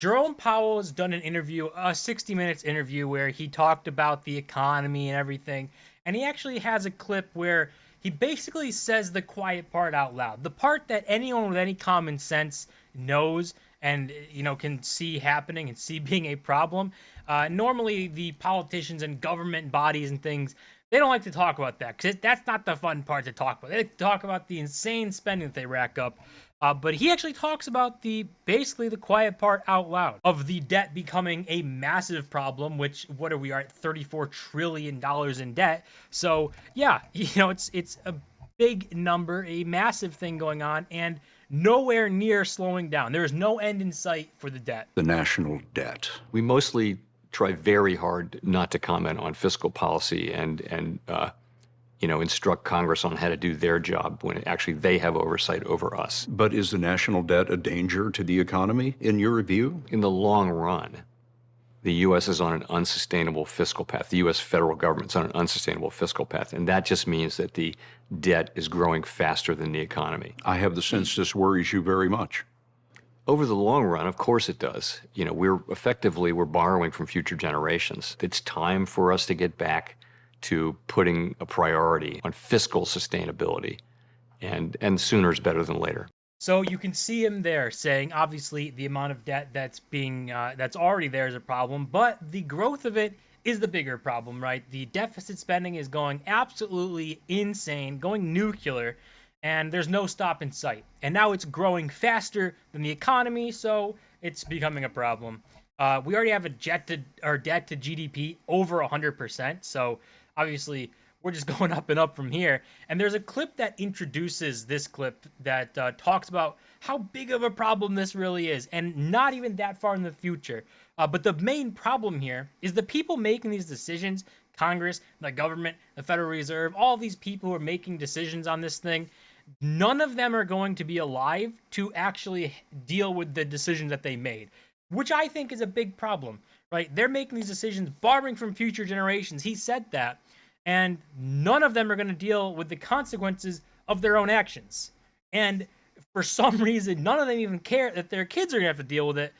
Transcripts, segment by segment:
Jerome Powell has done an interview, a 60 minutes interview, where he talked about the economy and everything. And he actually has a clip where he basically says the quiet part out loud. The part that anyone with any common sense knows and, can see happening and see being a problem. Normally, the politicians and government bodies and things, they don't like to talk about that because that's not the fun part to talk about. They talk about the insane spending that they rack up. But he actually talks about basically the quiet part out loud of the debt becoming a massive problem. Which, what are we at, $34 trillion in debt? So yeah, it's a big number, a massive thing going on, and nowhere near slowing down. There is no end in sight for the debt. The national debt. We mostly try very hard not to comment on fiscal policy and instruct Congress on how to do their job when actually they have oversight over us. But is the national debt a danger to the economy, in your view? In the long run, the U.S. is on an unsustainable fiscal path. The U.S. federal government's on an unsustainable fiscal path, and that just means that the debt is growing faster than the economy. I have the sense this worries you very much. Over the long run, of course it does. We're borrowing from future generations. It's time for us to get back to putting a priority on fiscal sustainability, and sooner is better than later. So you can see him there saying, obviously, the amount of debt that's already there is a problem, but the growth of it is the bigger problem, right? The deficit spending is going absolutely insane, going nuclear, and there's no stop in sight. And now it's growing faster than the economy, so it's becoming a problem. We already have our debt to GDP over 100%, so obviously we're just going up and up from here. And there's a clip that introduces this clip that talks about how big of a problem this really is, and not even that far in the future. But the main problem here is the people making these decisions, Congress, the government, the Federal Reserve, all these people who are making decisions on this thing, none of them are going to be alive to actually deal with the decisions that they made, which I think is a big problem, right? They're making these decisions borrowing from future generations. He said that. And none of them are going to deal with the consequences of their own actions. And for some reason, none of them even care that their kids are going to have to deal with it.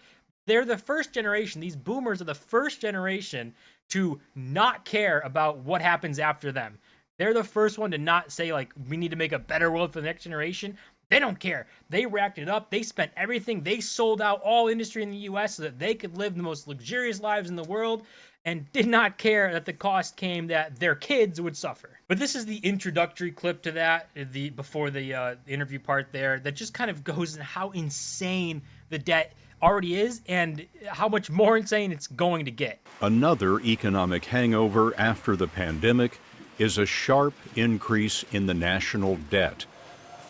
They're the first generation. These boomers are the first generation to not care about what happens after them. They're the first one to not say, like, we need to make a better world for the next generation. They don't care. They racked it up. They spent everything. They sold out all industry in the U.S. so that they could live the most luxurious lives in the world, and did not care that the cost came that their kids would suffer. But this is the introductory clip to that, before the interview part there, that just kind of goes into how insane the debt already is and how much more insane it's going to get. Another economic hangover after the pandemic is a sharp increase in the national debt.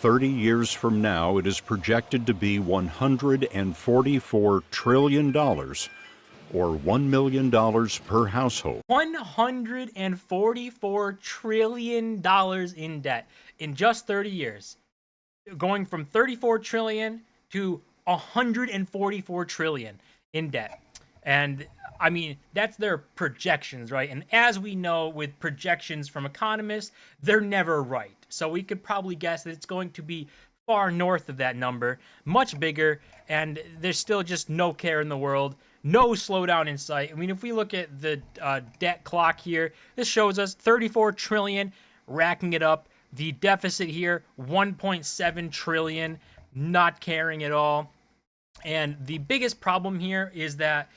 30 years from now, it is projected to be $144 trillion, or $1 million per household. $144 trillion in debt in just 30 years. Going from 34 trillion to 144 trillion in debt. And I mean, that's their projections, right? And as we know, with projections from economists, they're never right. So we could probably guess that it's going to be far north of that number, much bigger, and there's still just no care in the world, no slowdown in sight. I mean, if we look at the debt clock here, this shows us 34 trillion, racking it up. The deficit here, 1.7 trillion, not caring at all. And the biggest problem here is that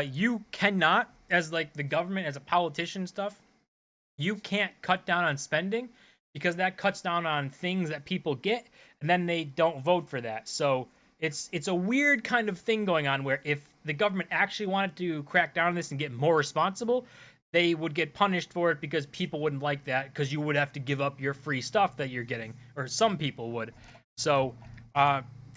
you cannot, as like the government, as a politician stuff, you can't cut down on spending because that cuts down on things that people get, and then they don't vote for that. So it's a weird kind of thing going on where if the government actually wanted to crack down on this and get more responsible, they would get punished for it because people wouldn't like that because you would have to give up your free stuff that you're getting, or some people would. So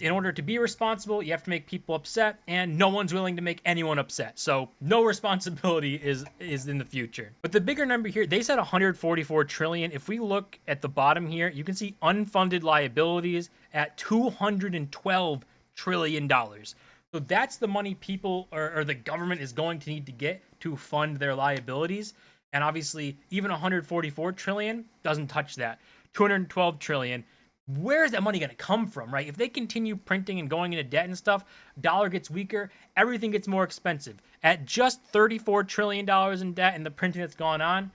in order to be responsible, you have to make people upset, and no one's willing to make anyone upset. So no responsibility is in the future. But the bigger number here, they said 144 trillion. If we look at the bottom here, you can see unfunded liabilities at $212 trillion. So that's the money people or the government is going to need to get to fund their liabilities. And obviously, even 144 trillion doesn't touch that. 212 trillion where is that money going to come from, right? If they continue printing and going into debt and stuff, dollar gets weaker, everything gets more expensive. At just $34 trillion in debt and the printing that's gone on,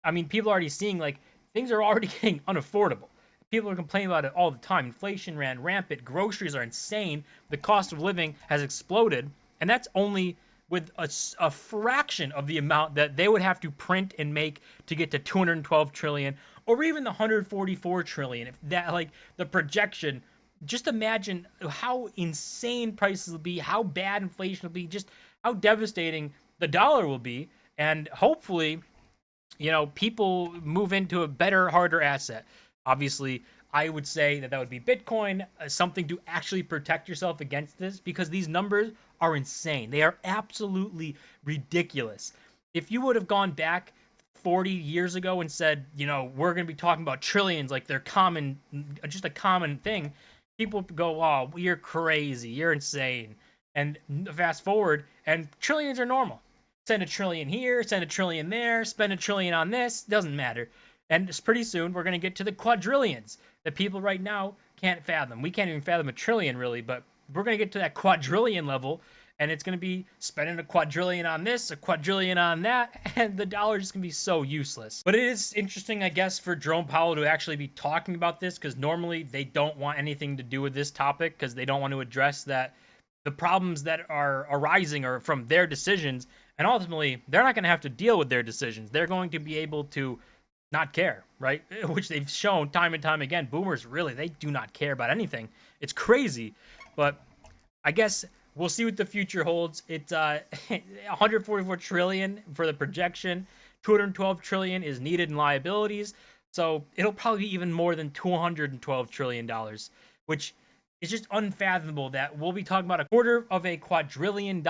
I mean, people are already seeing, like, things are already getting unaffordable. People are complaining about it all the time. Inflation ran rampant. Groceries are insane. The cost of living has exploded. And that's only with a fraction of the amount that they would have to print and make to get to 212 trillion or even the 144 trillion. If that, like, the projection, just imagine how insane prices will be, how bad inflation will be, just how devastating the dollar will be. And hopefully, you know, people move into a better, harder asset. Obviously, I would say that would be Bitcoin, something to actually protect yourself against this, because these numbers are insane. They are absolutely ridiculous. If you would have gone back 40 years ago and said, you know, we're going to be talking about trillions like they're common, just a common thing, people would go, oh, you're crazy, you're insane. And fast forward, and trillions are normal. Send a trillion here, send a trillion there, spend a trillion on this, doesn't matter. And pretty soon, we're going to get to the quadrillions that people right now can't fathom. We can't even fathom a trillion, really, but we're going to get to that quadrillion level, and it's going to be spending a quadrillion on this, a quadrillion on that, and the dollar is going to be so useless. But it is interesting, I guess, for Jerome Powell to actually be talking about this, because normally they don't want anything to do with this topic, because they don't want to address that the problems that are arising are from their decisions, and ultimately, they're not going to have to deal with their decisions. They're going to be able to not care, right? Which they've shown time and time again. Boomers, really, they do not care about anything. It's crazy. But I guess we'll see what the future holds. It's 144 trillion for the projection. 212 trillion is needed in liabilities. So it'll probably be even more than $212 trillion, which is just unfathomable that we'll be talking about $250 quadrillion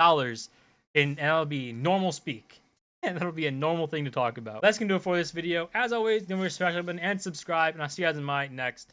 and that'll be normal speak. And that'll be a normal thing to talk about. That's gonna do it for this video. As always, don't forget to smash that button and subscribe, and I'll see you guys in my next